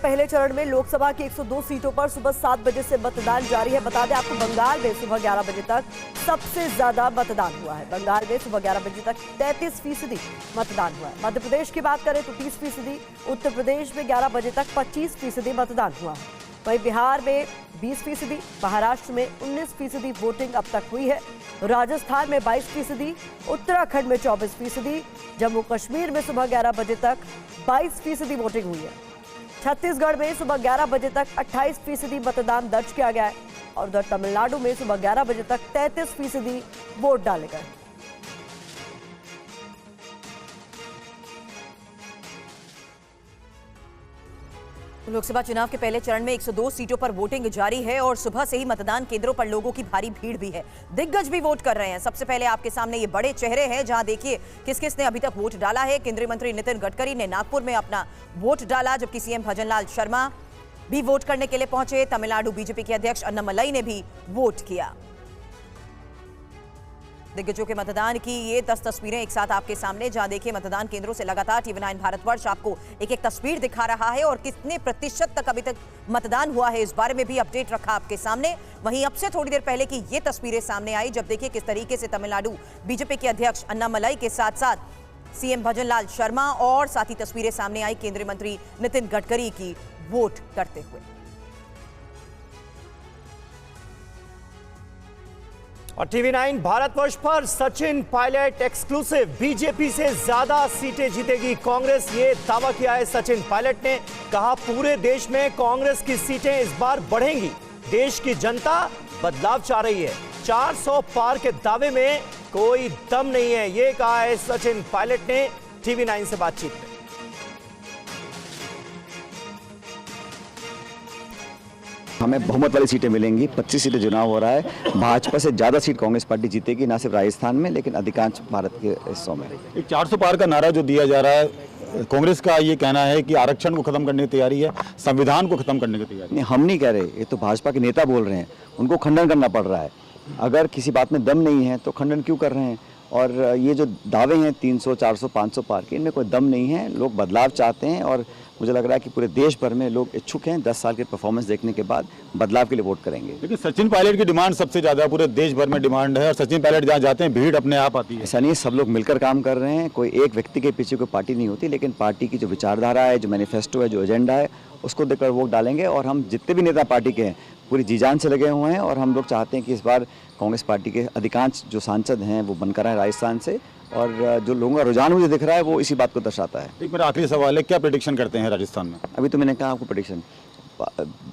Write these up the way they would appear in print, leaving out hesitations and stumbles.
पहले चरण में लोकसभा की 102 सीटों पर सुबह 7 बजे से मतदान जारी है। बता दें आपको, बंगाल में सुबह 11 बजे तक सबसे ज्यादा मतदान हुआ है। बंगाल में सुबह 11 बजे तक 33% मतदान हुआ है। मध्य प्रदेश की बात करें तो 30%, उत्तर प्रदेश में 11 बजे तक 25% मतदान हुआ है। वहीं बिहार में 20%, महाराष्ट्र में 19% वोटिंग अब तक हुई है। राजस्थान में 22%, उत्तराखंड में 24%, जम्मू कश्मीर में सुबह 11 बजे तक 22% वोटिंग हुई है। छत्तीसगढ़ में सुबह 11 बजे तक 28% मतदान दर्ज किया गया है और उधर तमिलनाडु में सुबह 11 बजे तक 33% वोट डाले गए। लोकसभा चुनाव के पहले चरण में 102 सीटों पर वोटिंग जारी है और सुबह से ही मतदान केंद्रों पर लोगों की भारी भीड़ भी है। दिग्गज भी वोट कर रहे हैं। सबसे पहले आपके सामने ये बड़े चेहरे हैं, जहां देखिए किस किस ने अभी तक वोट डाला है। केंद्रीय मंत्री नितिन गडकरी ने नागपुर में अपना वोट डाला, जबकि सीएम भजनलाल शर्मा भी वोट करने के लिए पहुंचे। तमिलनाडु बीजेपी के अध्यक्ष अन्नामलाई ने भी वोट किया। दिग्गजों के मतदान की ये 10 तस्वीरें एक साथ आपके सामने, जहां देखिए मतदान केंद्रों से लगातार टीवी9 भारतवर्ष आपको एक एक तस्वीर दिखा रहा है और कितने प्रतिशत तक अभी तक मतदान हुआ है इस बारे में भी अपडेट रखा आपके सामने। वहीं अब से थोड़ी देर पहले की ये तस्वीरें सामने आई, जब देखिए किस तरीके से तमिलनाडु बीजेपी के अध्यक्ष अन्नामलाई के साथ साथ सीएम भजनलाल शर्मा और साथ ही तस्वीरें सामने आई केंद्रीय मंत्री नितिन गडकरी की वोट करते हुए। और टीवी9 भारतवर्ष पर सचिन पायलट एक्सक्लूसिव, बीजेपी से ज्यादा सीटें जीतेगी कांग्रेस, ये दावा किया है सचिन पायलट ने। कहा पूरे देश में कांग्रेस की सीटें इस बार बढ़ेंगी, देश की जनता बदलाव चाह रही है। 400 पार के दावे में कोई दम नहीं है, ये कहा है सचिन पायलट ने टीवी9 से बातचीत में। हमें बहुमत वाली सीटें मिलेंगी। 25 सीटें चुनाव हो रहा है, भाजपा से ज़्यादा सीट कांग्रेस पार्टी जीतेगी, ना सिर्फ राजस्थान में लेकिन अधिकांश भारत के हिस्सों में। एक 400 पार का नारा जो दिया जा रहा है, कांग्रेस का ये कहना है कि आरक्षण को खत्म करने की तैयारी है, संविधान को खत्म करने की तैयारी। नहीं, हम नहीं कह रहे, ये तो भाजपा के नेता बोल रहे हैं, उनको खंडन करना पड़ रहा है। अगर किसी बात में दम नहीं है तो खंडन क्यों कर रहे हैं? और ये जो दावे हैं 300, 400, 500 पार के, इनमें कोई दम नहीं है। लोग बदलाव चाहते हैं और मुझे लग रहा है कि पूरे देश भर में लोग इच्छुक हैं 10 साल के परफॉर्मेंस देखने के बाद बदलाव के लिए वोट करेंगे। लेकिन सचिन पायलट की डिमांड सबसे ज़्यादा पूरे देश भर में डिमांड है और सचिन पायलट जहाँ जाते हैं भीड़ अपने आप आती है। ऐसा नहीं है, सब लोग मिलकर काम कर रहे हैं। कोई एक व्यक्ति के पीछे कोई पार्टी नहीं होती, लेकिन पार्टी की जो विचारधारा है, जो मैनिफेस्टो है, जो एजेंडा है, उसको देखकर वोट डालेंगे। और हम जितने भी नेता पार्टी के हैं पूरी जी जान से लगे हुए हैं और हम लोग चाहते हैं कि इस बार कांग्रेस पार्टी के अधिकांश जो सांसद हैं वो बनकर आए राजस्थान से, और जो लोगों का रुझान मुझे दिख रहा है वो इसी बात को दर्शाता है। एक मेरा आखिरी सवाल है, क्या प्रेडिक्शन करते हैं राजस्थान में? अभी तो मैंने कहा आपको प्रेडिक्शन,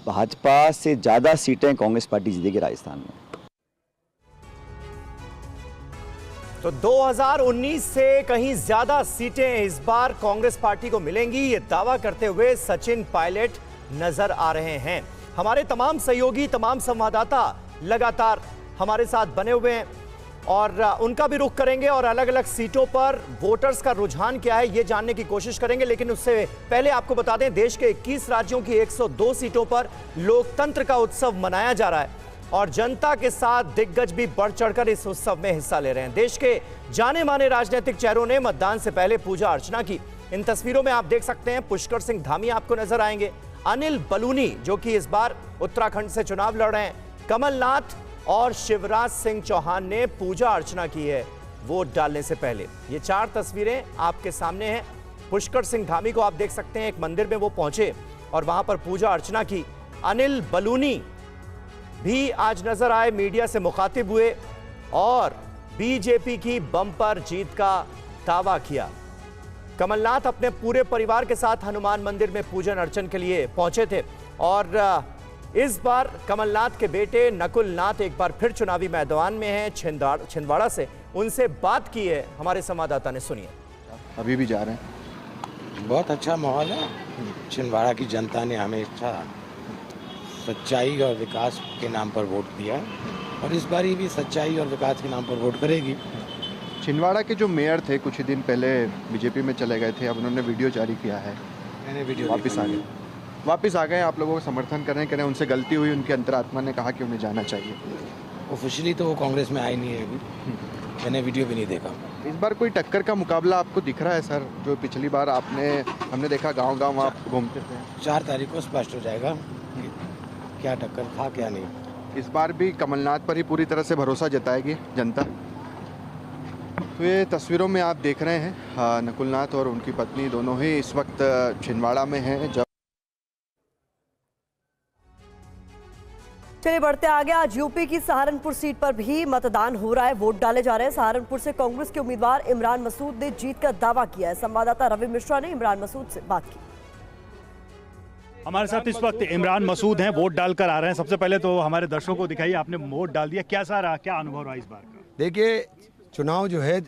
भाजपा से ज़्यादा सीटें कांग्रेस पार्टी जीतेगी राजस्थान में। तो 2019 से कहीं ज्यादा सीटें इस बार कांग्रेस पार्टी को मिलेंगी, ये दावा करते हुए सचिन पायलट नजर आ रहे हैं। हमारे तमाम सहयोगी, तमाम संवाददाता लगातार हमारे साथ बने हुए हैं और उनका भी रुख करेंगे और अलग अलग सीटों पर वोटर्स का रुझान क्या है ये जानने की कोशिश करेंगे। लेकिन उससे पहले आपको बता दें, देश के 21 राज्यों की 102 सीटों पर लोकतंत्र का उत्सव मनाया जा रहा है और जनता के साथ दिग्गज भी बढ़ चढ़कर इस उत्सव में हिस्सा ले रहे हैं। देश के जाने माने राजनीतिक चेहरों ने मतदान से पहले पूजा अर्चना की। इन तस्वीरों में आप देख सकते हैं पुष्कर सिंह धामी आपको नजर आएंगे, अनिल बलूनी जो कि इस बार उत्तराखंड से चुनाव लड़ रहे हैं, कमलनाथ और शिवराज सिंह चौहान ने पूजा अर्चना की है वोट डालने से पहले। ये 4 तस्वीरें आपके सामने हैं। पुष्कर सिंह धामी को आप देख सकते हैं, एक मंदिर में वो पहुंचे और वहां पर पूजा अर्चना की। अनिल बलूनी भी आज नजर आए, मीडिया से मुखातिब हुए और बीजेपी की बम्पर जीत का दावा किया। कमलनाथ अपने पूरे परिवार के साथ हनुमान मंदिर में पूजन अर्चन के लिए पहुंचे थे और इस बार कमलनाथ के बेटे नकुल नाथ एक बार फिर चुनावी मैदान में हैं छिंदवाड़ा से। उनसे बात की है हमारे संवाददाता ने, सुनिए। अभी भी जा रहे हैं। बहुत अच्छा माहौल है। छिंदवाड़ा की जनता ने हमेशा सच्चाई और विकास के नाम पर वोट दिया और इस बार भी सच्चाई और विकास के नाम पर वोट करेगी। छिंदवाड़ा के जो मेयर थे कुछ ही दिन पहले बीजेपी में चले गए थे, अब उन्होंने वीडियो जारी किया है, मैंने वीडियो वापस आ गए, आप लोगों का समर्थन कर रहे हैं, उनसे गलती हुई, उनकी अंतरात्मा ने कहा कि उन्हें जाना चाहिए। ऑफिशियली तो वो कांग्रेस में आई नहीं है अभी, मैंने वीडियो भी नहीं देखा। इस बार कोई टक्कर का मुकाबला आपको दिख रहा है सर? जो पिछली बार हमने देखा गांव-गांव आप घूमते थे। 4 तारीख को स्पष्ट हो जाएगा कि क्या टक्कर था क्या नहीं। इस बार भी कमलनाथ पर ही पूरी तरह से भरोसा जताएगी जनता। तो ये तस्वीरों में आप देख रहे हैं नकुलनाथ और उनकी पत्नी दोनों ही इस वक्त छिंदवाड़ा में हैं। जब चलिए बढ़ते आगे। आज यूपी की सहारनपुर सीट पर भी मतदान हो रहा है, वोट डाले जा रहे हैं। सहारनपुर से कांग्रेस के उम्मीदवार इमरान मसूद ने जीत का दावा किया है। संवाददाता रवि मिश्रा ने इमरान मसूद से बात की। हमारे साथ इस वक्त इमरान मसूद हैं, वोट डालकर आ रहे हैं। सबसे पहले तो हमारे दर्शकों को दिखाइए, आपने वोट डाल दिया, कैसा रहा, क्या अनुभव रहा इस बार का? देखिए, चुनाव जो है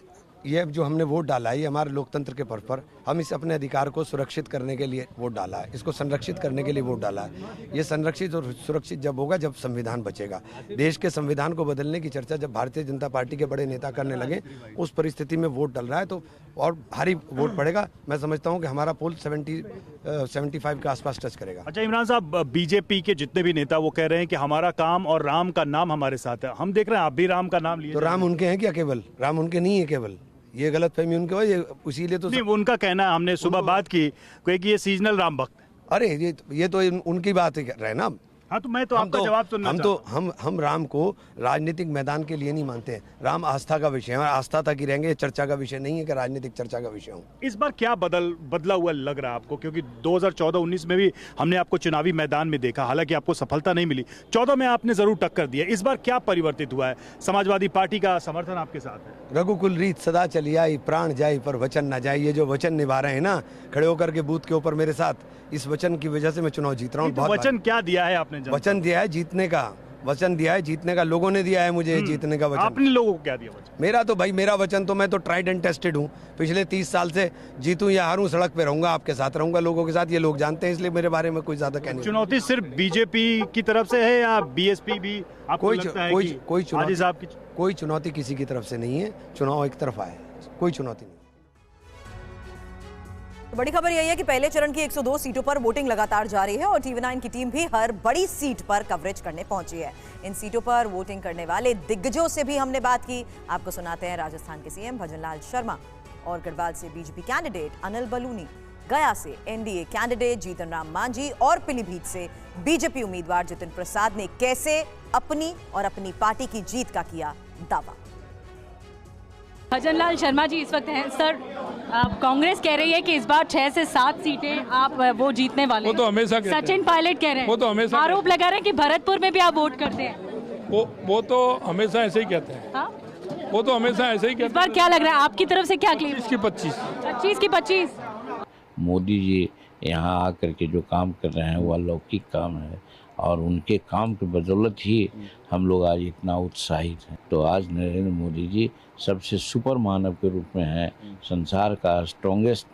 ये जो हमने वोट डाला है ये हमारे लोकतंत्र के पर्व पर हम इस अपने अधिकार को सुरक्षित करने के लिए वोट डाला है, इसको संरक्षित करने के लिए वोट डाला है। ये संरक्षित और सुरक्षित जब होगा जब संविधान बचेगा। देश के संविधान को बदलने की चर्चा जब भारतीय जनता पार्टी के बड़े नेता करने लगे, उस परिस्थिति में वोट डल रहा है तो और भारी वोट पड़ेगा। मैं समझता हूँ कि हमारा पोल 75 के आसपास टच करेगा। अच्छा इमरान साहब, बीजेपी के जितने भी नेता वो कह रहे हैं कि हमारा काम और राम का नाम हमारे साथ है। हम देख रहे हैं आप भी राम का नाम लिए। तो राम उनके हैं क्या? केवल राम उनके नहीं है, केवल ये गलत फहमी उनके वजह, इसीलिए तो नहीं, उनका कहना है, हमने सुबह बात की कि ये सीजनल राम भक्त है। अरे ये तो उनकी बात है ना। हाँ तो मैं तो आपका जवाब सुनना चाहता हूं। हम राम को राजनीतिक मैदान के लिए नहीं मानते हैं। राम आस्था का विषय है, आस्था तक ही रहेंगे। चर्चा का विषय नहीं है कि राजनीतिक चर्चा का विषय हो। इस बार क्या बदला हुआ लग रहा है आपको? क्योंकि 2014-19 में भी हमने आपको चुनावी मैदान में देखा, हालांकि आपको सफलता नहीं मिली। 14 में आपने जरूर टक्कर दी है। इस बार क्या परिवर्तित हुआ है? समाजवादी पार्टी का समर्थन आपके साथ है। रघुकुल रीत सदा चली आई, प्राण जाई पर वचन न जाए। ये जो वचन निभा रहे हैं ना, खड़े होकर के बूथ के ऊपर मेरे साथ, इस वचन की वजह से मैं चुनाव जीत रहा हूँ। तो वचन क्या दिया है आपने? वचन दिया है जीतने का, वचन दिया है जीतने का। लोगों ने दिया है मुझे जीतने का वचन। आपने लोगों को क्या दिया वचन? मेरा वचन तो मैं तो ट्राइड एंड टेस्टेड हूँ। पिछले 30 साल से जीतूं या हारूं, सड़क पे रहूंगा, आपके साथ रहूंगा, लोगों के साथ। ये लोग जानते हैं, इसलिए मेरे बारे में कोई ज्यादा कहने। चुनौती सिर्फ बीजेपी की तरफ से है या बीएसपी भी आपको लगता है कि कोई चुनौती किसी की तरफ से नहीं है। चुनाव एक तरफा है, कोई चुनौती नहीं। तो बड़ी खबर यही है कि पहले चरण की 102 सीटों पर वोटिंग लगातार जारी है और टीवी9 की टीम भी हर बड़ी सीट पर कवरेज करने पहुंची है। इन सीटों पर वोटिंग करने वाले दिग्गजों से भी हमने बात की। आपको सुनाते हैं राजस्थान के सीएम भजनलाल शर्मा और गढ़वाल से बीजेपी कैंडिडेट अनिल बलूनी, गया से एनडीए कैंडिडेट जीतन राम मांझी और पीलीभीत से बीजेपी उम्मीदवार जितिन प्रसाद ने कैसे अपनी और अपनी पार्टी की जीत का किया दावा। भजनलाल शर्मा जी इस वक्त हैं। सर, कांग्रेस कह रही है कि इस बार 6 से 7 सीटें आप वो जीतने वाले हैं। वो तो हमेशा कहते हैं। सचिन पायलट कह रहे हैं, वो तो हमेशा आरोप लगा रहे हैं कि भरतपुर में भी आप वोट करते हैं। वो तो हमेशा ऐसे ही कहते हैं। हाँ? वो तो हमेशा ऐसे ही कहते हैं। इस बार क्या लग रहा है आपकी तरफ से? क्या क्लेम? 25 की 25। 25 की 25। मोदी जी यहाँ आकर के जो काम कर रहे हैं वो अलौकिक काम है और उनके काम की बदौलत ही हम लोग आज इतना उत्साहित हैं। तो आज नरेंद्र मोदी जी सबसे सुपर मानव के रूप में हैं, संसार का स्ट्रॉन्गेस्ट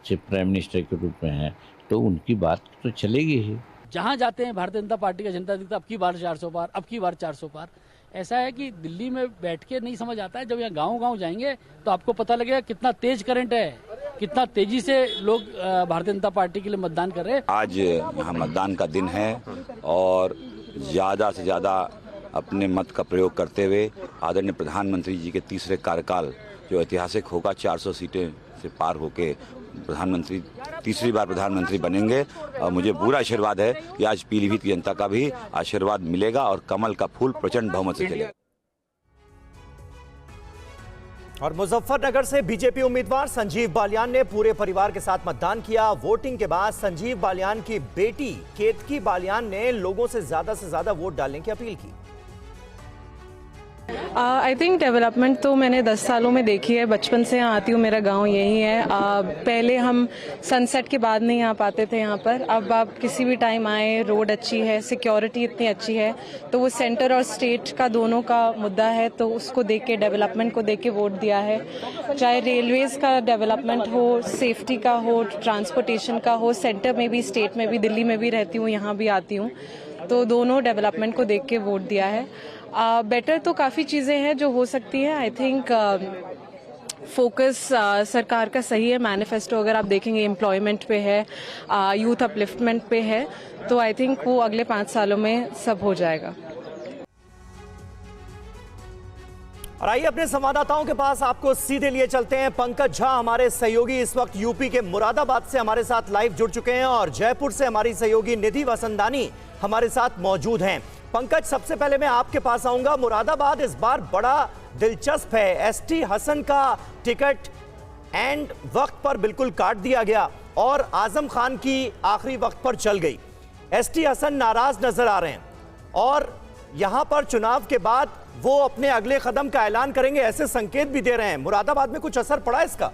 चीफ प्राइम मिनिस्टर के रूप में हैं, तो उनकी बात तो चलेगी ही। जहाँ जाते हैं भारतीय जनता पार्टी का जनता दिखता, अब की बार 400 पार, अब की बार 400 पार। ऐसा है कि दिल्ली में बैठ के नहीं समझ आता है, जब यहाँ गांव-गांव जाएंगे तो आपको पता लगेगा कितना तेज करंट है, कितना तेजी से लोग भारतीय जनता पार्टी के लिए मतदान कर रहे हैं। आज यहाँ मतदान का दिन है और ज़्यादा से ज़्यादा अपने मत का प्रयोग करते हुए आदरणीय प्रधानमंत्री जी के तीसरे कार्यकाल जो ऐतिहासिक होगा, 400 सीटें से पार होके प्रधानमंत्री तीसरी बार प्रधानमंत्री बनेंगे। और मुझे पूरा आशीर्वाद है कि आज पीलीभीत की जनता का भी आशीर्वाद मिलेगा और कमल का फूल प्रचंड बहुमत से चलेगा। और मुजफ्फरनगर से बीजेपी उम्मीदवार संजीव बालियान ने पूरे परिवार के साथ मतदान किया। वोटिंग के बाद संजीव बालियान की बेटी केतकी बालियान ने लोगों से ज्यादा वोट डालने की अपील की। आई थिंक डेवलपमेंट तो मैंने 10 सालों में देखी है। बचपन से यहाँ आती हूँ, मेरा गांव यही है। पहले हम सनसेट के बाद नहीं आ पाते थे यहाँ पर, अब आप किसी भी टाइम आए, रोड अच्छी है, सिक्योरिटी इतनी अच्छी है, तो वो सेंटर और स्टेट का दोनों का मुद्दा है, तो उसको देख के, डेवलपमेंट को देख के वोट दिया है। चाहे रेलवेज का डेवलपमेंट हो, सेफ्टी का हो, ट्रांसपोर्टेशन का हो, सेंटर में भी, स्टेट में भी, दिल्ली में भी रहती हूँ, यहाँ भी आती हूँ, तो दोनों डेवलपमेंट को देख के वोट दिया है। बेटर तो काफ़ी चीज़ें हैं जो हो सकती हैं। आई थिंक फोकस सरकार का सही है। मैनिफेस्टो अगर आप देखेंगे एम्प्लॉयमेंट पे है, यूथ अपलिफ्टमेंट पे है, तो आई थिंक वो अगले 5 सालों में सब हो जाएगा। और आइए अपने संवाददाताओं के पास आपको सीधे लिए चलते हैं। पंकज झा हमारे सहयोगी इस वक्त यूपी के मुरादाबाद से हमारे साथ लाइव जुड़ चुके हैं और जयपुर से हमारी सहयोगी निधि वसंदानी हमारे साथ मौजूद हैं। पंकज, सबसे पहले मैं आपके पास आऊंगा। मुरादाबाद इस बार बड़ा दिलचस्प है। एसटी हसन का टिकट एंड वक्त पर बिल्कुल काट दिया गया और आजम खान की आखिरी वक्त पर चल गई। एसटी हसन नाराज नजर आ रहे हैं और यहां पर चुनाव के बाद वो अपने अगले कदम का ऐलान करेंगे, ऐसे संकेत भी दे रहे हैं। मुरादाबाद में कुछ असर पड़ा इसका?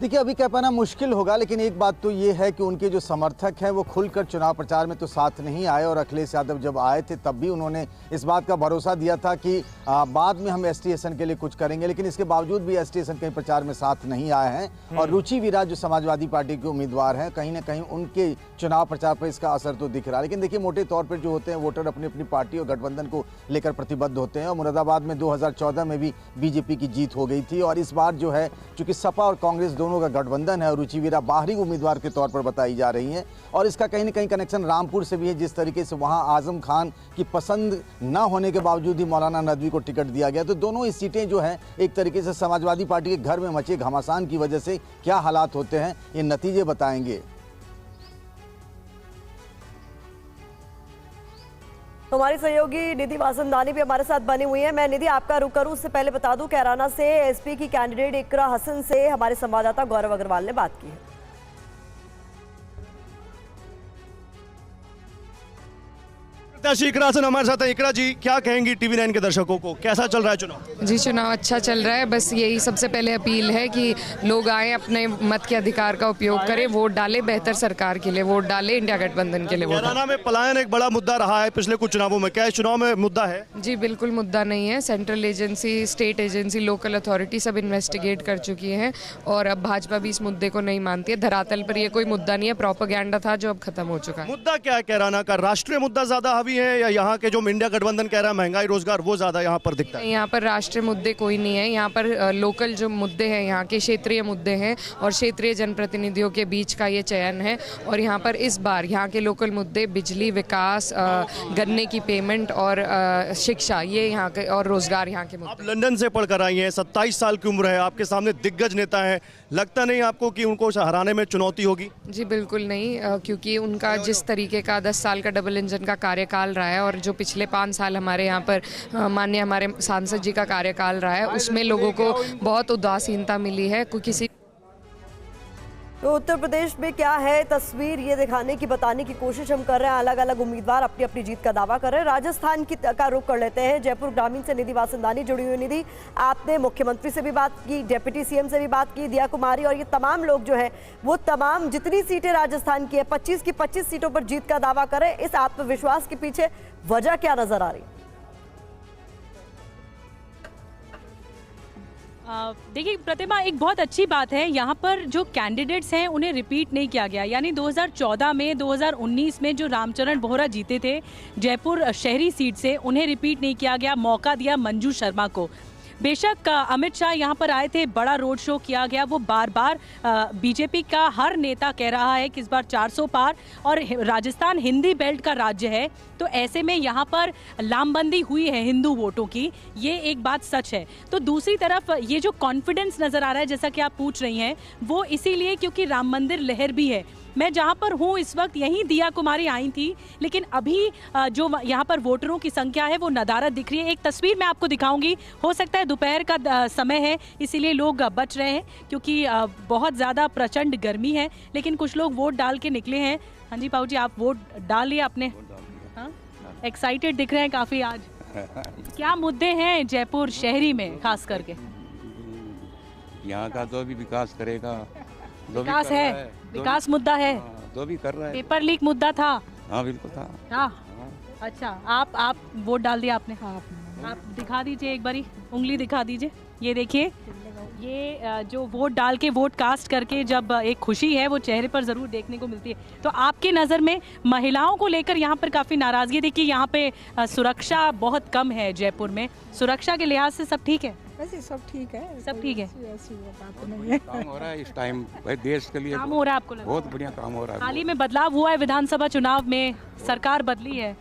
देखिए, अभी कह पाना मुश्किल होगा, लेकिन एक बात तो ये है कि उनके जो समर्थक हैं वो खुलकर चुनाव प्रचार में तो साथ नहीं आए और अखिलेश यादव जब आए थे तब भी उन्होंने इस बात का भरोसा दिया था कि बाद में हम एसटी हसन के लिए कुछ करेंगे, लेकिन इसके बावजूद भी एसटी हसन कहीं प्रचार में साथ नहीं आए हैं। और रुचि वीरा जो समाजवादी पार्टी के उम्मीदवार हैं, कहीं ना कहीं उनके चुनाव प्रचार पर इसका असर तो दिख रहा है। लेकिन देखिए, मोटे तौर पर जो होते हैं वोटर अपनी अपनी पार्टी और गठबंधन को लेकर प्रतिबद्ध होते हैं और मुरादाबाद में 2014 में भी बीजेपी की जीत हो गई थी और इस बार जो है चूंकि सपा और कांग्रेस दोनों का गठबंधन है और रुचि वीरा बाहरी उम्मीदवार के तौर पर बताई जा रही हैं और इसका कहीं ना कहीं कनेक्शन रामपुर से भी है। जिस तरीके से वहां आजम खान की पसंद न होने के बावजूद ही मौलाना नदवी को टिकट दिया गया, तो दोनों ही सीटें जो हैं एक तरीके से समाजवादी पार्टी के घर में मचे घमासान की वजह से क्या हालात होते हैं ये नतीजे बताएंगे। तो हमारी सहयोगी निधि वासंदानी भी हमारे साथ बनी हुई है। मैं निधि आपका रुख करूं, उससे पहले बता दूं कैराना से एसपी की कैंडिडेट इकरा हसन से हमारे संवाददाता गौरव अग्रवाल ने बात की है। इकरा हसन हमारे साथ है। इकरा जी, क्या कहेंगी टीवी 9 के दर्शकों को, कैसा चल रहा है चुनाव? जी, चुनाव अच्छा चल रहा है। बस यही सबसे पहले अपील है कि लोग आए, अपने मत के अधिकार का उपयोग करें, वोट डालें, बेहतर सरकार के लिए वोट डालें, इंडिया गठबंधन के लिए वोट डालें। कैराना में पलायन एक बड़ा मुद्दा रहा है पिछले कुछ चुनावों में, क्या इस चुनाव में मुद्दा है? जी बिल्कुल मुद्दा नहीं है। Central agency, state agency, local authority सब इन्वेस्टिगेट कर चुकी हैं और अब भाजपा भी इस मुद्दे को नहीं मानती है। धरातल पर ये कोई मुद्दा नहीं है, प्रोपेगेंडा था जो अब खत्म हो चुका है। मुद्दा क्या है कैराना का? राष्ट्रीय मुद्दा ज्यादा हावी है या यहाँ के जो इंडिया गठबंधन कह रहा है महंगाई रोजगार वो ज्यादा यहाँ पर दिखता है? यहाँ पर राष्ट्रीय मुद्दे कोई नहीं है। यहाँ पर लोकल जो मुद्दे हैं, यहाँ के क्षेत्रीय मुद्दे हैं और क्षेत्रीय जनप्रतिनिधियों के बीच का ये चयन है। और यहाँ पर इस बार यहाँ के लोकल मुद्दे बिजली, विकास, गन्ने की पेमेंट और शिक्षा, ये यहाँ के और रोजगार यहाँ के मुद्दे। आप लंदन से पढ़कर आई हैं, 27 साल की उम्र है, आपके सामने दिग्गज नेता है, लगता नहीं आपको कि उनको हराने में चुनौती होगी? जी बिल्कुल नहीं, क्योंकि उनका जिस तरीके का 10 साल का डबल इंजन का कार्यकाल रहा है और जो पिछले 5 साल हमारे यहाँ पर माननीय हमारे सांसद जी का कार्यकाल रहा है, उसमें लोगों को बहुत उदासीनता मिली है। किसी तो उत्तर प्रदेश में क्या है तस्वीर, ये दिखाने की बताने की कोशिश हम कर रहे हैं। अलग अलग उम्मीदवार अपनी अपनी जीत का दावा कर रहे हैं। राजस्थान का रुख कर लेते हैं। जयपुर ग्रामीण से निधि वासंदानी जुड़ी हुई। निधि, आपने मुख्यमंत्री से भी बात की, डिप्टी सीएम से भी बात की, दिया कुमारी और ये तमाम लोग जो है वो तमाम जितनी सीटें राजस्थान की है 25 की 25 सीटों पर जीत का दावा कर रहे हैं। इस आत्मविश्वास के पीछे वजह क्या नजर आ रही है? देखिए प्रतिमा, एक बहुत अच्छी बात है, यहाँ पर जो कैंडिडेट्स हैं उन्हें रिपीट नहीं किया गया। यानी 2014 में, 2019 में जो रामचरण बोहरा जीते थे जयपुर शहरी सीट से, उन्हें रिपीट नहीं किया गया, मौका दिया मंजू शर्मा को। बेशक अमित शाह यहाँ पर आए थे, बड़ा रोड शो किया गया, वो बार बार बीजेपी का हर नेता कह रहा है कि इस बार 400 पार और राजस्थान हिंदी बेल्ट का राज्य है, तो ऐसे में यहाँ पर लामबंदी हुई है हिंदू वोटों की, ये एक बात सच है। तो दूसरी तरफ ये जो कॉन्फिडेंस नज़र आ रहा है, जैसा कि आप पूछ रही हैं, वो इसीलिए क्योंकि राम मंदिर लहर भी है। मैं जहाँ पर हूँ इस वक्त, यहीं दिया कुमारी आई थी, लेकिन अभी जो यहाँ पर वोटरों की संख्या है वो नदारद दिख रही है। एक तस्वीर मैं आपको दिखाऊंगी, हो सकता है दोपहर का समय है इसीलिए लोग बच रहे हैं, क्योंकि बहुत ज़्यादा प्रचंड गर्मी है, लेकिन कुछ लोग वोट डाल के निकले हैं। हाँ जी पाऊ जी, आप वोट डाल लिए आपने? हाँ, एक्साइटेड दिख रहे हैं काफ़ी आज। क्या मुद्दे हैं जयपुर शहरी में खास करके? यहाँ का जो भी विकास करेगा, विकास है, विकास मुद्दा है, जो भी कर रहा है। पेपर लीक मुद्दा था? हाँ बिल्कुल था। हाँ अच्छा, आप वोट डाल दिया आपने? हाँ। आप दिखा दीजिए एक बारी, उंगली दिखा दीजिए। ये देखिए, ये जो वोट डाल के, वोट कास्ट करके जब एक खुशी है वो चेहरे पर ज़रूर देखने को मिलती है। तो आपके नज़र में महिलाओं को लेकर यहाँ पर काफ़ी नाराज़गी, देखिए यहाँ पे सुरक्षा बहुत कम है जयपुर में, सुरक्षा के लिहाज से सब ठीक है? वैसे सब ठीक है, सब ठीक है। बात नहीं है। काम हो रहा है इस टाइम भाई, देश के लिए काम हो रहा है आपको लगता है? बहुत बढ़िया काम हो रहा है। हाल ही में बदलाव हुआ है विधानसभा चुनाव में, सरकार बदली है,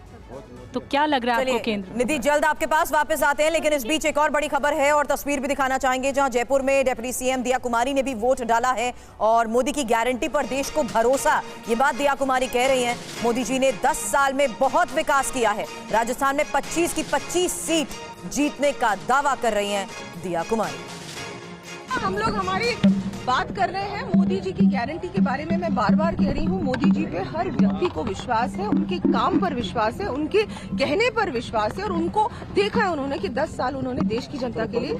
तो क्या लग रहा है आपको केंद्र? निधि, जल्द आपके पास वापस आते हैं, लेकिन इस बीच एक और बड़ी खबर है और तस्वीर भी दिखाना चाहेंगे, जहां जयपुर में डिप्टी सीएम दिया कुमारी ने भी वोट डाला है और मोदी की गारंटी पर देश को भरोसा, ये बात दिया कुमारी कह रही हैं। मोदी जी ने 10 साल में बहुत विकास किया है। राजस्थान में 25 की 25 सीट जीतने का दावा कर रही हैं दिया कुमारी। हम लोग हमारी बात कर रहे हैं मोदी जी की गारंटी के बारे में। मैं बार बार कह रही हूँ, मोदी जी पे हर व्यक्ति को विश्वास है, उनके काम पर विश्वास है, उनके कहने पर विश्वास है और उनको देखा है उन्होंने कि 10 साल उन्होंने देश की जनता के लिए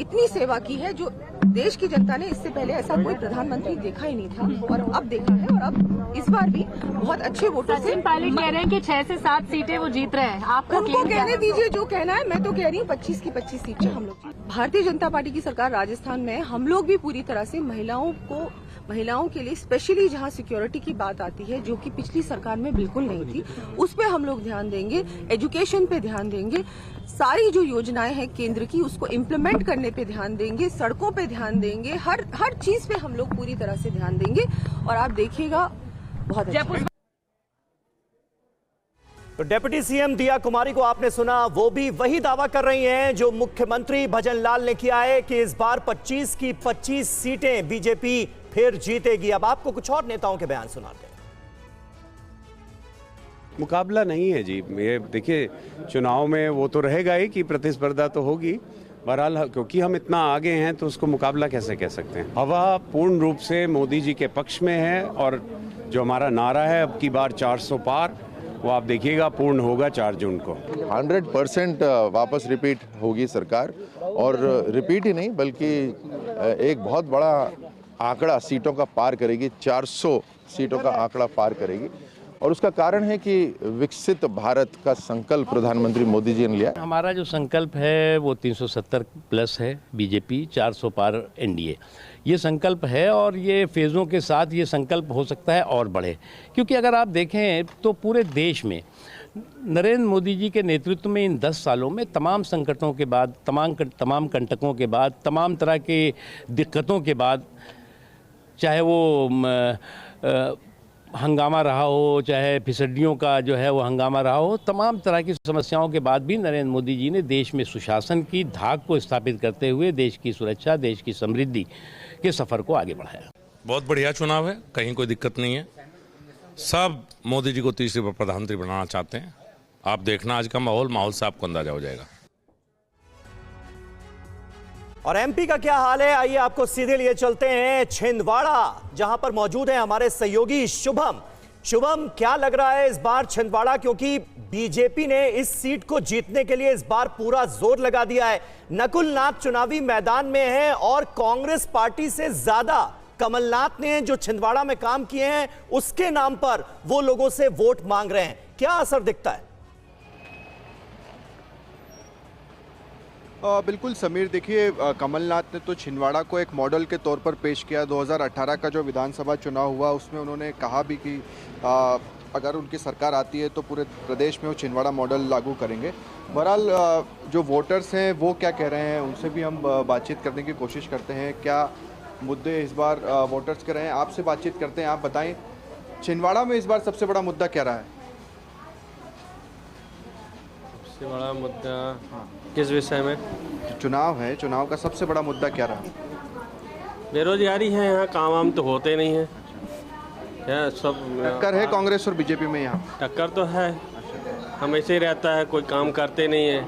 इतनी सेवा की है जो देश की जनता ने इससे पहले ऐसा कोई प्रधानमंत्री देखा ही नहीं था और अब देखा है। और अब इस बार भी बहुत अच्छे वोटों से पायलट कह रहे हैं कि 6 से 7 सीटें वो जीत रहे हैं। आपको उनको कहने दीजिए जो कहना है। मैं तो कह रही हूँ 25 की 25 सीटें हम लोग। भारतीय जनता पार्टी की सरकार राजस्थान में, हम लोग भी पूरी तरह से महिलाओं के लिए स्पेशली जहां सिक्योरिटी की बात आती है, जो कि पिछली सरकार में बिल्कुल नहीं थी, उस पे हम लोग ध्यान देंगे। एजुकेशन पे ध्यान देंगे, सारी जो योजनाएं हैं केंद्र की उसको इम्प्लीमेंट करने पे ध्यान देंगे, सड़कों पे ध्यान देंगे, हर चीज पे हम लोग पूरी तरह से ध्यान देंगे और आप देखिएगा बहुत अच्छा। तो डिप्टी सीएम दिया कुमारी को आपने सुना, वो भी वही दावा कर रही हैं जो मुख्यमंत्री भजन लाल ने किया है कि इस बार 25 की 25 सीटें बीजेपी फिर जीतेगी। अब आपको कुछ और नेताओं के बयान सुनाते हैं। मुकाबला नहीं है जी, ये देखिए चुनाव में वो तो रहेगा ही कि प्रतिस्पर्धा तो होगी, बहरहाल क्योंकि हम इतना आगे हैं तो उसको मुकाबला कैसे कह सकते हैं। हवा पूर्ण रूप से मोदी जी के पक्ष में है और जो हमारा नारा है अब की बार 400 पार, वो आप देखिएगा पूर्ण होगा 4 जून को। 100% वापस रिपीट होगी सरकार और रिपीट ही नहीं बल्कि एक बहुत बड़ा आंकड़ा सीटों का पार करेगी, 400 सीटों का आंकड़ा पार करेगी और उसका कारण है कि विकसित भारत का संकल्प प्रधानमंत्री मोदी जी ने लिया। हमारा जो संकल्प है वो 370 प्लस है बीजेपी, 400 पार एनडीए, ये संकल्प है और ये फेज़ों के साथ ये संकल्प हो सकता है और बढ़े, क्योंकि अगर आप देखें तो पूरे देश में नरेंद्र मोदी जी के नेतृत्व में इन 10 सालों में तमाम संकटों के बाद, तमाम कंटकों के बाद, तमाम तरह के दिक्कतों के बाद, चाहे वो हंगामा रहा हो, चाहे फिसड्डियों का जो है वो हंगामा रहा हो, तमाम तरह की समस्याओं के बाद भी नरेंद्र मोदी जी ने देश में सुशासन की धाक को स्थापित करते हुए देश की सुरक्षा, देश की समृद्धि के सफ़र को आगे बढ़ाया। बहुत बढ़िया चुनाव है, कहीं कोई दिक्कत नहीं है। सब मोदी जी को तीसरी बार प्रधानमंत्री बनाना चाहते हैं। आप देखना आज का माहौल से आपको अंदाजा हो जाएगा। और एमपी का क्या हाल है, आइए आपको सीधे लिए चलते हैं छिंदवाड़ा, जहां पर मौजूद है हमारे सहयोगी शुभम। शुभम, क्या लग रहा है इस बार छिंदवाड़ा, क्योंकि बीजेपी ने इस सीट को जीतने के लिए इस बार पूरा जोर लगा दिया है। नकुल नाथ चुनावी मैदान में है और कांग्रेस पार्टी से ज्यादा कमलनाथ ने जो छिंदवाड़ा में काम किए हैं उसके नाम पर वो लोगों से वोट मांग रहे हैं। क्या असर दिखता है? बिल्कुल समीर, देखिए कमलनाथ ने तो छिंदवाड़ा को एक मॉडल के तौर पर पेश किया। 2018 का जो विधानसभा चुनाव हुआ उसमें उन्होंने कहा भी कि अगर उनकी सरकार आती है तो पूरे प्रदेश में वो छिंदवाड़ा मॉडल लागू करेंगे। बहरहाल जो वोटर्स हैं वो क्या कह रहे हैं उनसे भी हम बातचीत करने की कोशिश करते हैं। क्या मुद्दे इस बार वोटर्स के रहे हैं, आपसे बातचीत करते हैं। आप बताएं छिंदवाड़ा में इस बार सबसे बड़ा मुद्दा क्या रहा है? सबसे बड़ा मुद्दा किस विषय में? चुनाव है, चुनाव का सबसे बड़ा मुद्दा क्या रहा? बेरोजगारी है, यहाँ काम वाम तो होते नहीं है। क्या सब टक्कर है कांग्रेस और बीजेपी में? यहाँ टक्कर तो है, हमेशा ही रहता है, कोई काम करते नहीं है।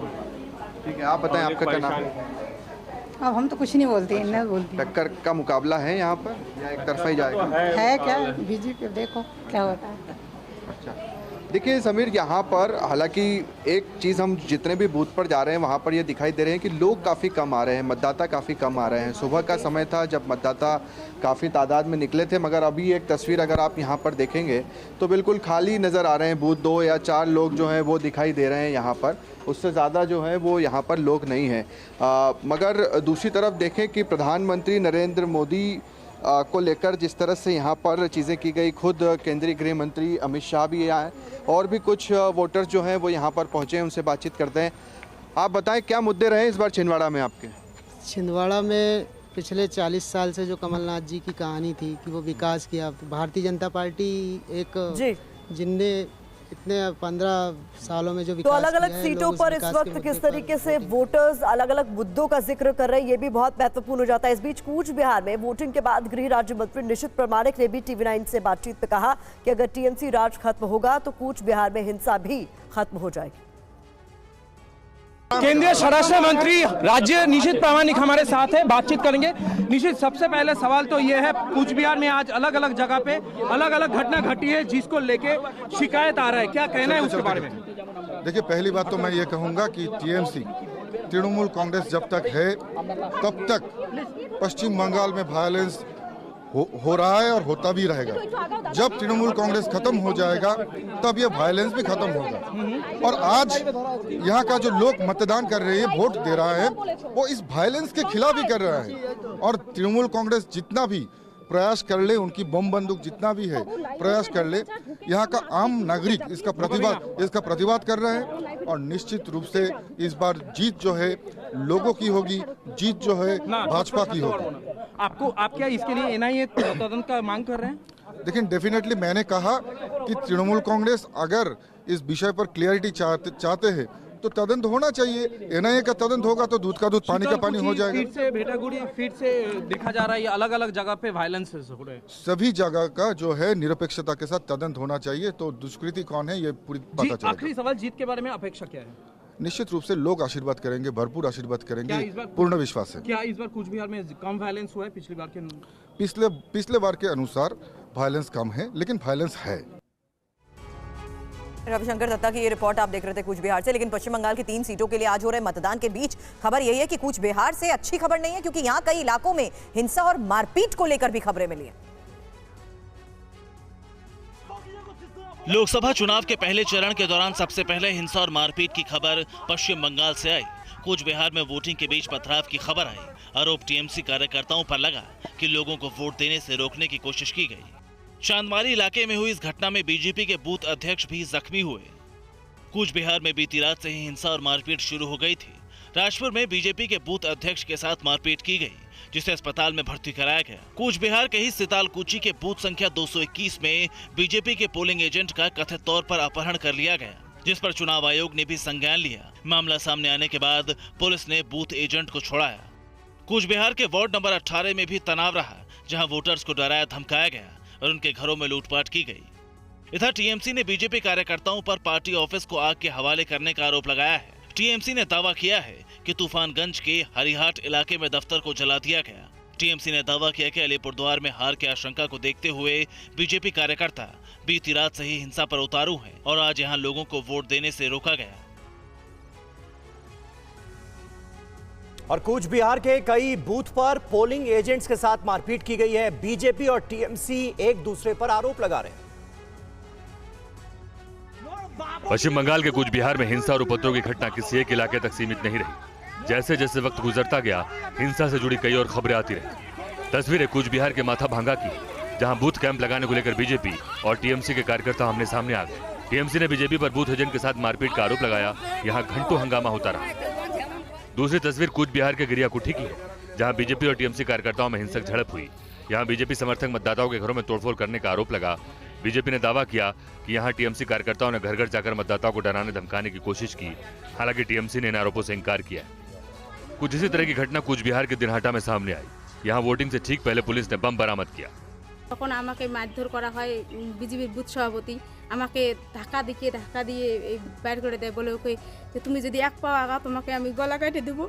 ठीक है, आप बताएं आपका क्या नाम है? अब हम तो कुछ नहीं बोलते हैं, नहीं बोलते। टक्कर का मुकाबला है यहाँ पर या एक तरफा ही जाएगा? है क्या बीजेपी, देखो क्या होता है। अच्छा, देखिए समीर, यहाँ पर हालांकि एक चीज़ हम जितने भी बूथ पर जा रहे हैं वहाँ पर ये दिखाई दे रहे हैं कि लोग काफ़ी कम आ रहे हैं, मतदाता काफ़ी कम आ रहे हैं। सुबह का समय था जब मतदाता काफ़ी तादाद में निकले थे, मगर अभी एक तस्वीर अगर आप यहाँ पर देखेंगे तो बिल्कुल खाली नज़र आ रहे हैं। बूथ 2 या 4 लोग जो हैं वो दिखाई दे रहे हैं यहाँ पर, उससे ज़्यादा जो है वो यहाँ पर लोग नहीं हैं। मगर दूसरी तरफ देखें कि प्रधानमंत्री नरेंद्र मोदी को लेकर जिस तरह से यहाँ पर चीज़ें की गई, खुद केंद्रीय गृह मंत्री अमित शाह भी यहाँ हैं और भी कुछ वोटर्स जो हैं वो यहाँ पर पहुँचे हैं, उनसे बातचीत करते हैं। आप बताएं क्या मुद्दे रहे इस बार छिंदवाड़ा में आपके? छिंदवाड़ा में पिछले 40 साल से जो कमलनाथ जी की कहानी थी कि वो विकास किया, भारतीय जनता पार्टी एक जिनने इतने 15 सालों में जो तो विकास अलग अलग किया है, सीटों लोग उस पर इस विकास के वक्त मुद्दे किस पर तरीके से वोटर्स अलग अलग मुद्दों का जिक्र कर रहे हैं, ये भी बहुत महत्वपूर्ण हो जाता है। इस बीच कूच बिहार में वोटिंग के बाद गृह राज्य मंत्री निशित प्रामाणिक ने भी TV9 से बातचीत में कहा कि अगर TMC राज खत्म होगा तो कूच बिहार में हिंसा भी खत्म हो जाएगी। केंद्रीय स्वराष्ट्र मंत्री राज्य निशित प्रामाणिक हमारे साथ है, बातचीत करेंगे। निशित, सबसे पहले सवाल तो ये है, कूच बिहार में आज अलग अलग जगह पे अलग अलग घटना घटी है जिसको लेके शिकायत आ रहा है, क्या कहना है उसके बारे में? देखिए, पहली बात तो मैं ये कहूँगा कि TMC तृणमूल कांग्रेस जब तक है तब तक पश्चिम बंगाल में वायलेंस हो रहा है और होता भी रहेगा। जब तृणमूल कांग्रेस खत्म हो जाएगा तब ये वायलेंस भी खत्म होगा। और आज यहाँ का जो लोग मतदान कर रहे हैं, वोट दे रहा है, वो इस वायलेंस के खिलाफ ही कर रहा है। और तृणमूल कांग्रेस जितना भी प्रयास कर ले, उनकी बम बंदूक जितना भी है प्रयास कर ले, यहाँ का आम नागरिक इसका प्रतिवाद कर रहा है। और निश्चित रूप से इस बार जीत जो है लोगों की होगी, जीत जो है भाजपा की होगी। आप क्या इसके लिए NIA तदंत का मांग कर रहे हैं? लेकिन डेफिनेटली मैंने कहा कि तृणमूल कांग्रेस अगर इस विषय पर क्लियरिटी चाहते हैं तो तदंत होना चाहिए। NIA का तदंत होगा तो दूध का दूध पानी का पानी हो जाएगा। फिर से भेटागुड़ी फिर से देखा जा रहा है, ये अलग अलग जगह पे वायलेंस हो रहे हैं। सभी जगह का जो है निरपेक्षता के साथ तदंत होना चाहिए, तो दुष्कृति कौन है ये पूरी पता चलेगा। आखिरी सवाल, जीत के बारे में अपेक्षा क्या है? निश्चित रूप से लोग आशीर्वाद करेंगे, भरपूर आशीर्वाद करेंगे, पूर्ण विश्वास है। क्या इस बार कूच बिहार में कम वायलेंस हुआ है पिछली बार के? पिछले बार के अनुसार वायलेंस कम है, लेकिन वायलेंस है। रविशंकर दत्ता की ये रिपोर्ट आप देख रहे थे कूच बिहार से। लेकिन पश्चिम बंगाल की 3 सीटों के लिए आज हो रहे मतदान के बीच खबर यही है कि कूच बिहार से अच्छी खबर नहीं है, क्योंकि यहाँ कई इलाकों में हिंसा और मारपीट को लेकर भी खबरें मिली हैं। लोकसभा चुनाव के पहले चरण के दौरान सबसे पहले हिंसा और मारपीट की खबर पश्चिम बंगाल से आई। कूच बिहार में वोटिंग के बीच पथराव की खबर आई। आरोप TMC कार्यकर्ताओं पर लगा कि लोगों को वोट देने से रोकने की कोशिश की गई। चांदमारी इलाके में हुई इस घटना में BJP के बूथ अध्यक्ष भी जख्मी हुए। कूच बिहार में बीती रात से ही हिंसा और मारपीट शुरू हो गई थी। राजपुर में BJP के बूथ अध्यक्ष के साथ मारपीट की गई, जिसे अस्पताल में भर्ती कराया गया। कूच बिहार के ही सितालकुची के बूथ संख्या 221 में BJP के पोलिंग एजेंट का कथित तौर पर अपहरण कर लिया गया, जिस पर चुनाव आयोग ने भी संज्ञान लिया। मामला सामने आने के बाद पुलिस ने बूथ एजेंट को छोड़ाया। कूच बिहार के वार्ड नंबर 18 में भी तनाव रहा, जहां वोटर्स को डराया धमकाया गया और उनके घरों में लूटपाट की गई। इधर TMC ने BJP कार्यकर्ताओं पर पार्टी ऑफिस को आग के हवाले करने का आरोप लगाया है। TMC ने दावा किया है कि तूफानगंज के हरिहाट इलाके में दफ्तर को जला दिया गया। TMC ने दावा किया कि अलीपुरद्वार में हार की आशंका को देखते हुए BJP कार्यकर्ता बीती रात से ही हिंसा पर उतारू हैं और आज यहां लोगों को वोट देने से रोका गया। और कूच बिहार के कई बूथ पर पोलिंग एजेंट्स के साथ मारपीट की गई है। BJP और TMC एक दूसरे पर आरोप लगा रहे हैं। पश्चिम बंगाल के कूच बिहार में हिंसा और उपद्रव की घटना किसी एक इलाके तक सीमित नहीं रही। जैसे जैसे वक्त गुजरता गया, हिंसा से जुड़ी कई और खबरें आती रही। तस्वीरें कूच बिहार के माथा भांगा की, जहां बूथ कैंप लगाने को लेकर BJP और TMC के कार्यकर्ता आमने सामने आ गए। TMC ने BJP पर बूथ एजेंट के साथ मारपीट का आरोप लगाया। यहाँ घंटों हंगामा होता रहा। दूसरी तस्वीर कूच बिहार के गिरियाकुठी की है, जहां BJP और TMC कार्यकर्ताओं में हिंसक झड़प हुई। यहां BJP समर्थक मतदाताओं के घरों में तोड़फोड़ करने का आरोप लगा। BJP ने दावा किया कि यहां TMC कार्यकर्ताओं ने घर घर जाकर मतदाताओं को डराने धमकाने की कोशिश की। हालांकि TMC ने इन आरोपों से इंकार किया। कुछ इसी तरह की घटना कूच बिहार के दिनहाटा में सामने आई। यहां वोटिंग से ठीक पहले पुलिस ने बम बरामद किया। তখন আমাকে মারধর করা হয় বিজেপির বুথ সভাপতি আমাকে ধাক্কা দিয়ে বাইর করে দেয়, বলে ওকে যে তুমি যদি এক পা আগা তোমাকে আমি গলা কেটে দেবো,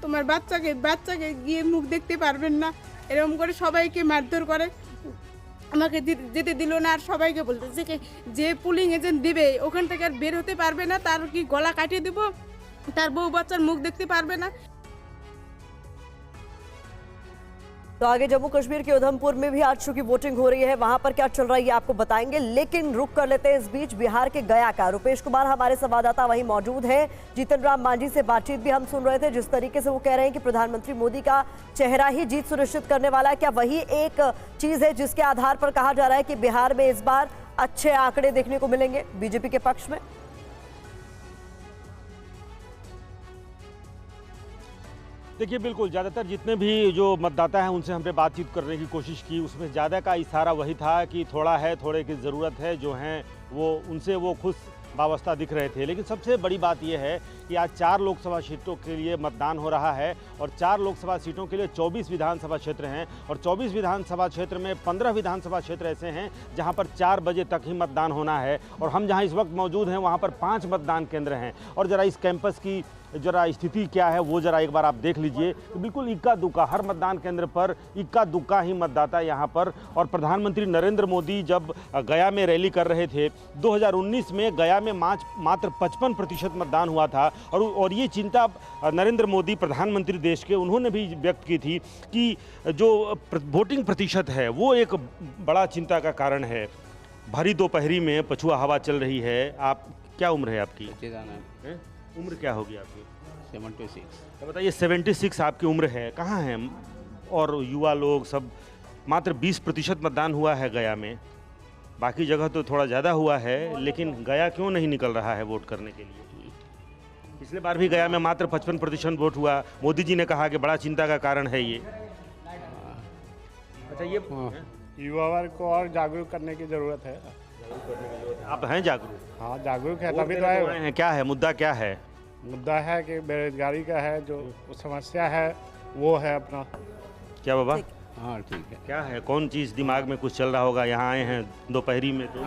তোমার বাচ্চাকে গিয়ে মুখ দেখতে পারবেন না, এরকম করে সবাইকে মারধর করে। আমাকে যেতে দিল না, আর সবাইকে বলতেছে যে পুলিং এজেন্ট দিবে ওখান থেকে আর বের হতে পারবে না, তার কি গলা কাটিয়ে দেবো, তার বউ বাচ্চার মুখ দেখতে পারবে না। तो आगे जम्मू कश्मीर के उधमपुर में भी आज चूंकि वोटिंग हो रही है, वहां पर क्या चल रहा है ये आपको बताएंगे, लेकिन रुक कर लेते हैं। इस बीच बिहार के गया का रुपेश कुमार हमारे संवाददाता वहीं मौजूद है। जीतन राम मांझी से बातचीत भी हम सुन रहे थे, जिस तरीके से वो कह रहे हैं कि प्रधानमंत्री मोदी का चेहरा ही जीत सुनिश्चित करने वाला है। क्या वही एक चीज है जिसके आधार पर कहा जा रहा है कि बिहार में इस बार अच्छे आंकड़े देखने को मिलेंगे बीजेपी के पक्ष में? देखिए बिल्कुल, ज़्यादातर जितने भी जो मतदाता हैं उनसे हमने बातचीत करने की कोशिश की, उसमें ज़्यादा का इशारा वही था कि थोड़ा है, थोड़े की ज़रूरत है, जो हैं वो उनसे वो खुश वाबस्ता दिख रहे थे। लेकिन सबसे बड़ी बात यह है कि आज 4 लोकसभा सीटों के लिए मतदान हो रहा है और 4 लोकसभा सीटों के लिए 24 विधानसभा क्षेत्र हैं और 24 विधानसभा क्षेत्र में 15 विधानसभा क्षेत्र ऐसे हैं जहां पर 4 बजे तक ही मतदान होना है और हम जहां इस वक्त मौजूद हैं वहां पर 5 मतदान केंद्र हैं। और ज़रा इस कैंपस की ज़रा स्थिति क्या है वो ज़रा एक बार आप देख लीजिए। तो बिल्कुल इक्का दुक्का, हर मतदान केंद्र पर इक्का दुक्का ही मतदाता यहाँ पर। और प्रधानमंत्री नरेंद्र मोदी जब गया में रैली कर रहे थे 2019 में गया में मात्र 55% मतदान हुआ था और ये चिंता नरेंद्र मोदी प्रधानमंत्री देश के उन्होंने भी व्यक्त की थी कि जो वोटिंग प्रतिशत है वो एक बड़ा चिंता का कारण है। भरी दोपहरी में पछुआ हवा चल रही है। आप क्या उम्र है आपकी? उम्र क्या होगी आपकी? 76। तो बताइए 76 आपकी उम्र है, कहाँ हैं और युवा लोग सब? मात्र 20% मतदान हुआ है गया में, बाकी जगह तो थोड़ा ज़्यादा हुआ है, लेकिन गया क्यों नहीं निकल रहा है वोट करने के लिए? पिछले बार भी गया में मात्र 55% वोट हुआ। मोदी जी ने कहा कि बड़ा चिंता का कारण है ये। अच्छा, ये युवा वर्ग को और जागरूक करने की जरूरत है। आप हैं जागरूक? हाँ, जागरूक है, वोट तभी तो देने आए हैं। क्या है मुद्दा, क्या है मुद्दा? है कि बेरोजगारी का है, जो समस्या है वो है अपना। क्या बाबा? हाँ ठीक है। क्या है, कौन चीज़ दिमाग में कुछ चल रहा होगा? यहाँ आए हैं दोपहरी में तो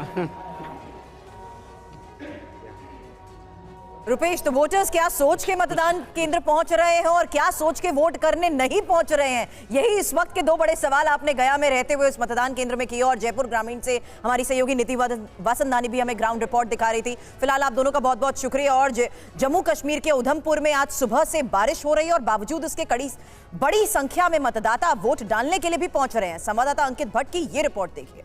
रुपेश, तो वोटर्स क्या सोच के मतदान केंद्र पहुंच रहे हैं और क्या सोच के वोट करने नहीं पहुंच रहे हैं, यही इस वक्त के 2 बड़े सवाल आपने गया में रहते हुए इस मतदान केंद्र में किए। और जयपुर ग्रामीण से हमारी सहयोगी नीति वासंदानी भी हमें ग्राउंड रिपोर्ट दिखा रही थी। फिलहाल आप दोनों का बहुत बहुत शुक्रिया। और जम्मू कश्मीर के उधमपुर में आज सुबह से बारिश हो रही है और बावजूद उसके बड़ी संख्या में मतदाता वोट डालने के लिए भी पहुंच रहे हैं। संवाददाता अंकित भट्ट की ये रिपोर्ट देखिए।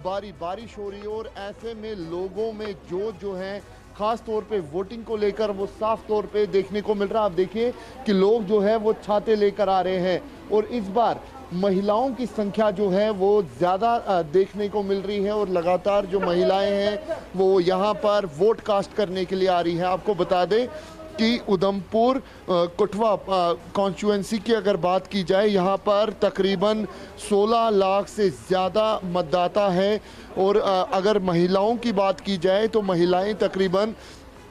बारिश हो रही है और ऐसे में लोगों में जो है खास तौर पे वोटिंग को लेकर वो साफ तौर पे देखने को मिल रहा है। आप देखिए कि लोग जो है वो छाते लेकर आ रहे हैं और इस बार महिलाओं की संख्या जो है वो ज़्यादा देखने को मिल रही है और लगातार जो महिलाएं हैं वो यहाँ पर वोट कास्ट करने के लिए आ रही हैं। आपको बता दें कि उधमपुर कठुआ कॉन्स्टिट्यूएंसी की अगर बात की जाए, यहाँ पर तकरीबन 16 लाख से ज़्यादा मतदाता हैं और अगर महिलाओं की बात की जाए तो महिलाएं तकरीबन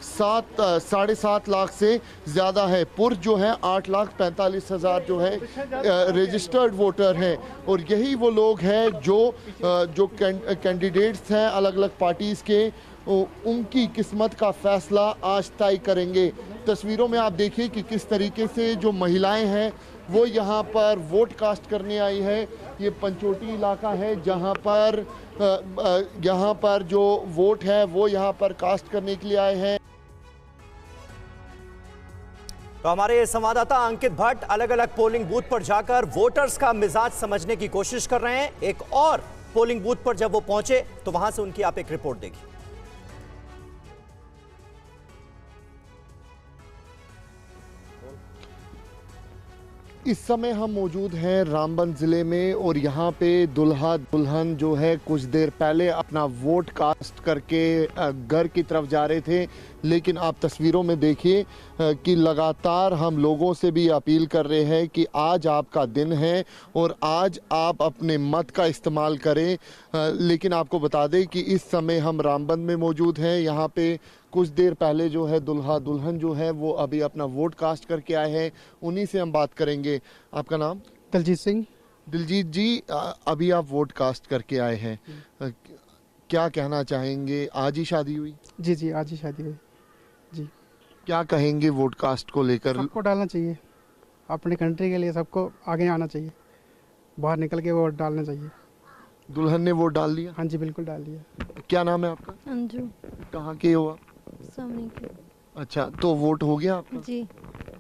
7.5 लाख से ज़्यादा है। पुरुष जो है 8,45,000 जो है रजिस्टर्ड वोटर हैं और यही वो लोग हैं जो कैंडिडेट्स हैं अलग अलग पार्टीज़ के, उनकी किस्मत का फैसला आज तय करेंगे। तस्वीरों में आप देखिए कि किस तरीके से जो महिलाएं हैं वो यहाँ पर वोट कास्ट करने आई है। ये पंचोटी इलाका है जहाँ पर जो वोट है वो यहाँ पर कास्ट करने के लिए आए हैं। तो हमारे संवाददाता अंकित भट्ट अलग अलग पोलिंग बूथ पर जाकर वोटर्स का मिजाज समझने की कोशिश कर रहे हैं। एक और पोलिंग बूथ पर जब वो पहुंचे तो वहां से उनकी आप एक रिपोर्ट देखिए। इस समय हम मौजूद हैं रामबन ज़िले में और यहाँ पे दुल्हा दुल्हन जो है कुछ देर पहले अपना वोट कास्ट करके घर की तरफ जा रहे थे, लेकिन आप तस्वीरों में देखिए कि लगातार हम लोगों से भी अपील कर रहे हैं कि आज आपका दिन है और आज आप अपने मत का इस्तेमाल करें। लेकिन आपको बता दें कि इस समय हम रामबन में मौजूद हैं। यहाँ पे कुछ देर पहले जो है दुल्हा दुल्हन जो है वो अभी अपना वोट कास्ट करके आए हैं, उन्हीं से हम बात करेंगे। आपका नाम? दलजीत सिंह। दिलजीत जी, अभी आप वोट कास्ट करके आए हैं, क्या कहना चाहेंगे? आज ही शादी हुई? जी, आज ही शादी हुई जी। क्या कहेंगे वोट कास्ट को लेकर? सबको डालना चाहिए, अपने कंट्री के लिए सबको आगे आना चाहिए, बाहर निकल के वोट डालना चाहिए। दुल्हन ने वोट डाल दिया? हाँ जी, बिल्कुल डाल दिया। क्या नाम है आपका? अंजू। कहाँ के हो आप? सामने के। अच्छा, तो वोट हो गया आपका? जी।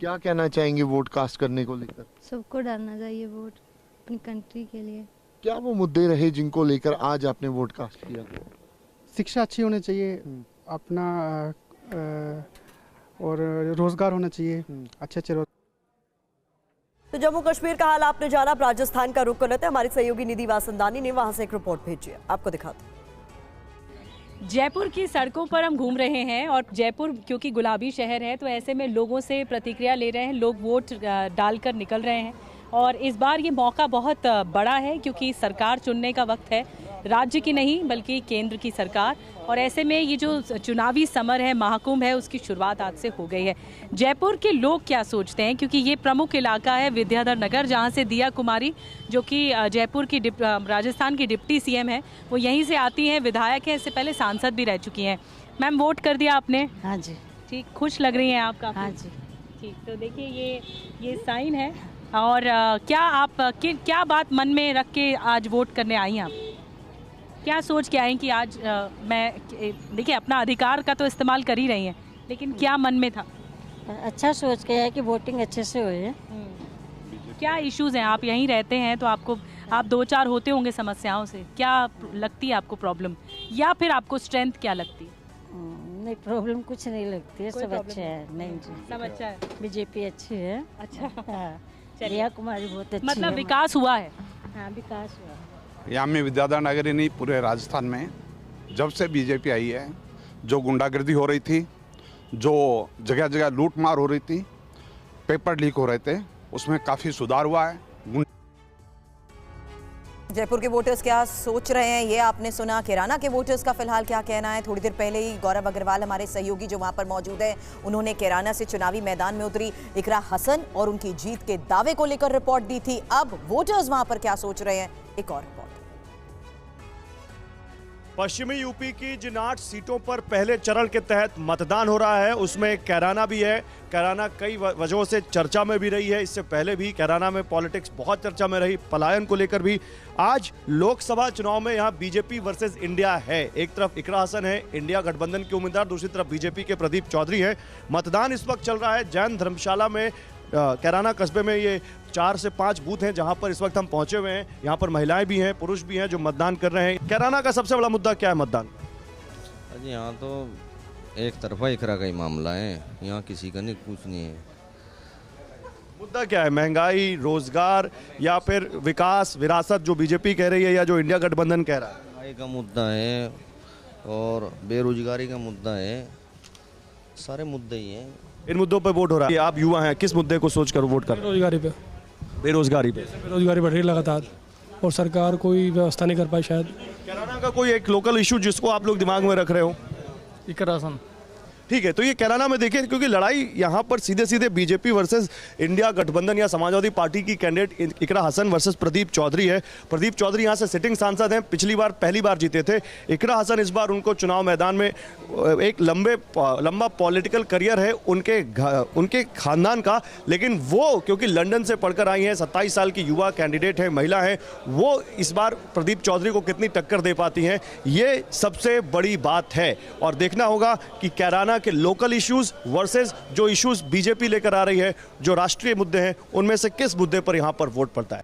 क्या कहना चाहेंगे वोट कास्ट करने को लेकर? सबको डालना चाहिए वोट अपनी कंट्री के लिए। क्या वो मुद्दे रहे जिनको लेकर आज आपने वोट कास्ट किया? शिक्षा अच्छी होनी चाहिए, अपना और रोजगार होना चाहिए, अच्छे तो जम्मू कश्मीर का हाल आपने जाना। अब राजस्थान का रुख कर लेते हैं। हमारी सहयोगी निधि वासंदानी ने वहां से एक रिपोर्ट भेजी है, आपको दिखाते हैं। जयपुर की सड़कों पर हम घूम रहे हैं और जयपुर क्योंकि गुलाबी शहर है तो ऐसे में लोगों से प्रतिक्रिया ले रहे हैं, लोग वोट डालकर निकल रहे हैं और इस बार ये मौका बहुत बड़ा है क्योंकि सरकार चुनने का वक्त है, राज्य की नहीं बल्कि केंद्र की सरकार। और ऐसे में ये जो चुनावी समर है, महाकुंभ है, उसकी शुरुआत आज से हो गई है। जयपुर के लोग क्या सोचते हैं, क्योंकि ये प्रमुख इलाका है विद्याधर नगर, जहाँ से दिया कुमारी जो कि जयपुर की राजस्थान की डिप्टी सीएम है, वो यहीं से आती हैं, विधायक हैं, इससे पहले सांसद भी रह चुकी हैं। मैम, वोट कर दिया आपने? हाँ जी। ठीक, खुश लग रही हैं आप काफी? हाँ जी। ठीक, तो देखिए ये साइन है और क्या बात मन में रख के आज वोट करने आई हैं आप? क्या सोच के आए कि आज मैं देखिए अपना अधिकार का तो इस्तेमाल कर ही रही हैं, लेकिन क्या मन में था? अच्छा सोच के है कि वोटिंग अच्छे से हुई है। क्या इश्यूज हैं? आप यहीं रहते हैं तो आप 2-4 होते होंगे समस्याओं से, क्या लगती है आपको प्रॉब्लम, या फिर आपको स्ट्रेंथ क्या लगती है? नहीं, प्रॉब्लम कुछ नहीं लगती है, सब अच्छा है। नहीं जी, सब अच्छा है, बीजेपी अच्छी है। अच्छा, दिया कुमारी बहुत अच्छी मतलब है। विकास हुआ है? हाँ, विकास हुआ। यहाँ में विद्याधर नगर ही नहीं, पूरे राजस्थान में जब से बीजेपी आई है, जो गुंडागर्दी हो रही थी, जो जगह जगह लूट मार हो रही थी, पेपर लीक हो रहे थे, उसमें काफ़ी सुधार हुआ है। जयपुर के वोटर्स क्या सोच रहे हैं ये आपने सुना। कैराना के वोटर्स का फिलहाल क्या कहना है? थोड़ी देर पहले ही गौरव अग्रवाल हमारे सहयोगी जो वहां पर मौजूद है, उन्होंने कैराना से चुनावी मैदान में उतरी इकरा हसन और उनकी जीत के दावे को लेकर रिपोर्ट दी थी। अब वोटर्स वहां पर क्या सोच रहे हैं, एक और रिपोर्ट। पश्चिमी यूपी की जिन 8 सीटों पर पहले चरण के तहत मतदान हो रहा है, उसमें कैराना भी है। कैराना कई वजहों से चर्चा में भी रही है, इससे पहले भी कैराना में पॉलिटिक्स बहुत चर्चा में रही, पलायन को लेकर भी। आज लोकसभा चुनाव में यहाँ बीजेपी वर्सेस इंडिया है। एक तरफ इकरा हसन है, इंडिया गठबंधन के उम्मीदवार, दूसरी तरफ बीजेपी के प्रदीप चौधरी हैं। मतदान इस वक्त चल रहा है जैन धर्मशाला में। कैराना कस्बे में ये 4 से 5 बूथ हैं जहां पर इस वक्त हम पहुंचे हुए हैं। यहां पर महिलाएं भी हैं, पुरुष भी हैं जो मतदान कर रहे हैं। कैराना का सबसे बड़ा मुद्दा क्या है मतदान? अजी यहाँ तो एक तरफा इकरा का ही मामला है, यहाँ किसी का नहीं, कुछ नहीं है। मुद्दा क्या है? महंगाई, रोजगार, या फिर विकास, विरासत जो बीजेपी कह रही है या जो इंडिया गठबंधन कह रहा है? महंगाई का मुद्दा है और बेरोजगारी का मुद्दा है, सारे मुद्दे ही हैं। इन मुद्दों पर वोट हो रहा है। आप युवा हैं, किस मुद्दे को सोचकर वोट कर? बेरोजगारी पे। बेरोजगारी बढ़ रही लगातार और सरकार कोई व्यवस्था नहीं कर पाई शायद। कैराना का कोई एक लोकल इशू जिसको आप लोग दिमाग में रख रहे हो? इकरा हसन। ठीक है, तो ये कैराना में देखिए, क्योंकि लड़ाई यहाँ पर सीधे सीधे बीजेपी वर्सेस इंडिया गठबंधन या समाजवादी पार्टी की कैंडिडेट इकरा हसन वर्सेस प्रदीप चौधरी है। प्रदीप चौधरी यहाँ से सिटिंग सांसद हैं, पिछली बार पहली बार जीते थे। इकरा हसन इस बार उनको चुनाव मैदान में एक लंबा पॉलिटिकल करियर है उनके खानदान का, लेकिन वो क्योंकि लंदन से पढ़कर आई हैं, 27 साल की युवा कैंडिडेट है, महिला है, वो इस बार प्रदीप चौधरी को कितनी टक्कर दे पाती हैं, ये सबसे बड़ी बात है। और देखना होगा कि कैराना के लोकल इश्यूज वर्सेस जो इश्यूज बीजेपी लेकर आ रही है, जो राष्ट्रीय मुद्दे हैं, उनमें से किस मुद्दे पर यहां पर वोट पड़ता है।